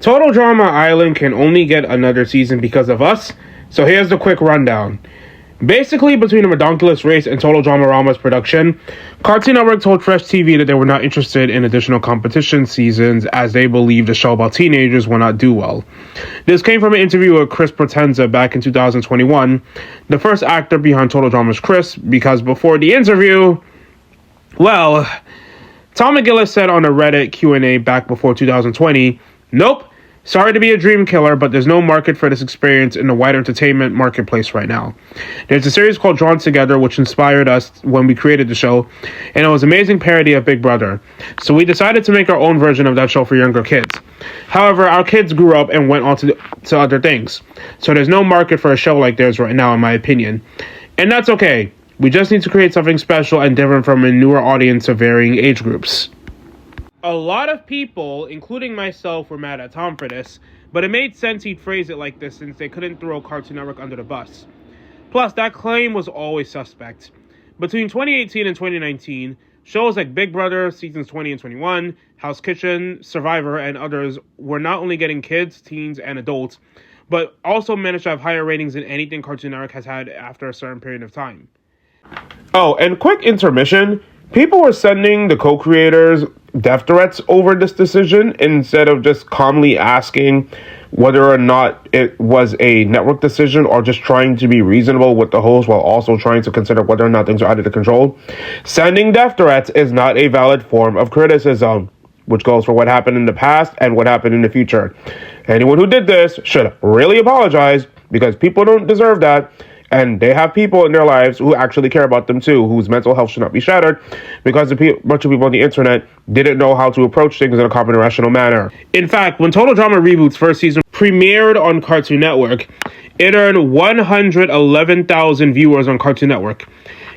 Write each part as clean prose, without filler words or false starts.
Total Drama Island can only get another season because of us, so here's the quick rundown. Basically, between the Ridonculous race and Total Drama Rama's production, Cartoon Network told Fresh TV that they were not interested in additional competition seasons as they believed the show about teenagers will not do well. This came from an interview with Chris Potenza back in 2021, the first actor behind Total Drama's Chris, because before the interview, well, Tom McGillis said on a Reddit Q&A back before 2020, "Nope. Sorry to be a dream killer, but there's no market for this experience in the wider entertainment marketplace right now. There's a series called Drawn Together, which inspired us when we created the show, and it was an amazing parody of Big Brother. So we decided to make our own version of that show for younger kids. However, our kids grew up and went on to other things. So there's no market for a show like theirs right now, in my opinion. And that's okay. We just need to create something special and different from a newer audience of varying age groups." A lot of people, including myself, were mad at Tom for this, but it made sense he'd phrase it like this since they couldn't throw Cartoon Network under the bus. Plus, that claim was always suspect. Between 2018 and 2019, shows like Big Brother, seasons 20 and 21, House Kitchen, Survivor, and others were not only getting kids, teens, and adults, but also managed to have higher ratings than anything Cartoon Network has had after a certain period of time. Oh, and quick intermission. People were sending the co-creators death threats over this decision instead of just calmly asking whether or not it was a network decision or just trying to be reasonable with the host while also trying to consider whether or not things are out of the control. Sending death threats is not a valid form of criticism, which goes for what happened in the past and what happened in the future. Anyone who did this should really apologize because people don't deserve that. And they have people in their lives who actually care about them too, whose mental health should not be shattered because a bunch of people on the internet didn't know how to approach things in a calm and rational manner. In fact, when Total Drama Reboot's first season premiered on Cartoon Network, it earned 111,000 viewers on Cartoon Network.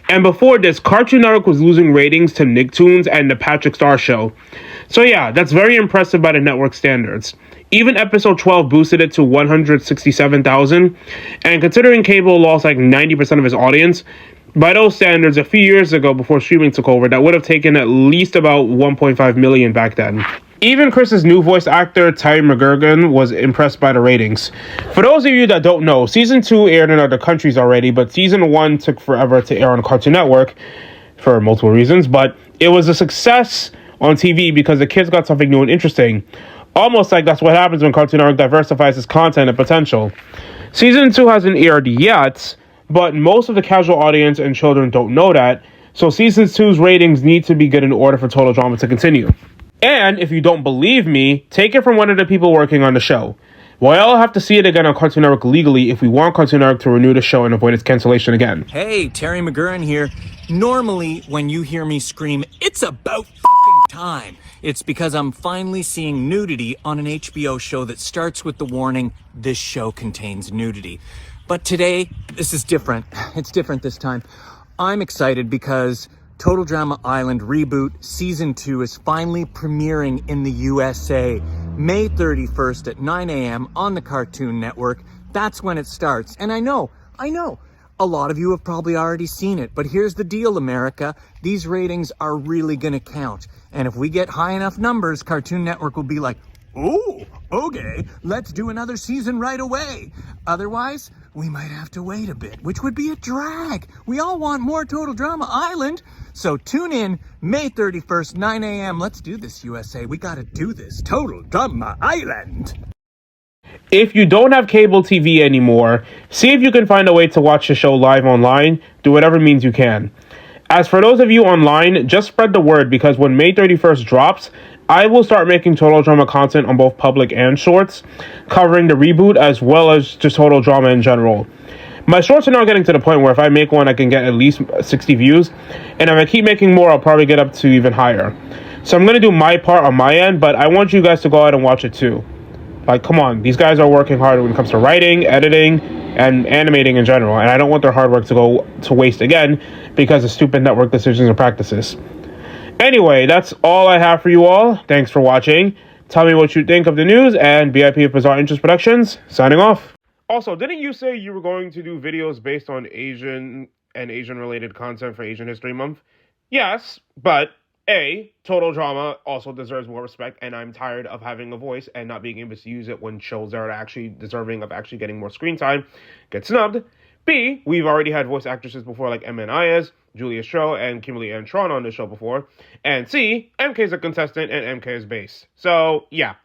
And before this, Cartoon Network was losing ratings to Nicktoons and The Patrick Star Show. So yeah, that's very impressive by the network standards. Even episode 12 boosted it to 167,000, and considering cable lost like 90% of its audience, by those standards, a few years ago before streaming took over, that would have taken at least about 1.5 million back then. Even Chris's new voice actor, McGurgen, was impressed by the ratings. For those of you that don't know, Season 2 aired in other countries already, but Season 1 took forever to air on Cartoon Network for multiple reasons, but it was a success on TV because the kids got something new and interesting. Almost like that's what happens when Cartoon Network diversifies its content and potential. Season 2 hasn't aired yet, but most of the casual audience and children don't know that, so Season 2's ratings need to be good in order for Total Drama to continue. And if you don't believe me, take it from one of the people working on the show. We'll have to see it again on Cartoon Network legally if we want Cartoon Network to renew the show and avoid its cancellation again. Hey, Terry McGurrin here. Normally, when you hear me scream, "It's about fucking time," it's because I'm finally seeing nudity on an HBO show that starts with the warning, "This show contains nudity." But today, this is different. It's different this time. I'm excited because Total Drama Island Reboot Season 2 is finally premiering in the USA. May 31st at 9 a.m. on the Cartoon Network. That's when it starts. And I know, a lot of you have probably already seen it, but here's the deal, America. These ratings are really gonna count. And if we get high enough numbers, Cartoon Network will be like, "Oh, okay, let's do another season right away." Otherwise, we might have to wait a bit, which would be a drag. We all want more Total Drama Island. So tune in May 31st, 9 a.m. Let's do this, USA. We gotta do this. Total Drama Island. If you don't have cable TV anymore, see if you can find a way to watch the show live online. Do whatever means you can. As for those of you online, just spread the word because when May 31st drops, I will start making Total Drama content on both public and shorts, covering the reboot as well as just Total Drama in general. My shorts are now getting to the point where if I make one, I can get at least 60 views, and if I keep making more, I'll probably get up to even higher. So I'm going to do my part on my end, but I want you guys to go out and watch it too. Like, come on, these guys are working hard when it comes to writing, editing, and animating in general, and I don't want their hard work to go to waste again because of stupid network decisions and practices. Anyway, that's all I have for you all. Thanks for watching. Tell me what you think of the news, and BIP of Bizarre Interest Productions, signing off. Also, didn't you say you were going to do videos based on Asian and Asian-related content for Asian History Month? Yes, but A, Total Drama also deserves more respect, and I'm tired of having a voice and not being able to use it when shows that are actually deserving of actually getting more screen time get snubbed. B, we've already had voice actresses before like Emma Ayaz, Julia Stroh, and Kimberly Ann Tron on the show before. And C, MK is a contestant and MK is base. So, yeah.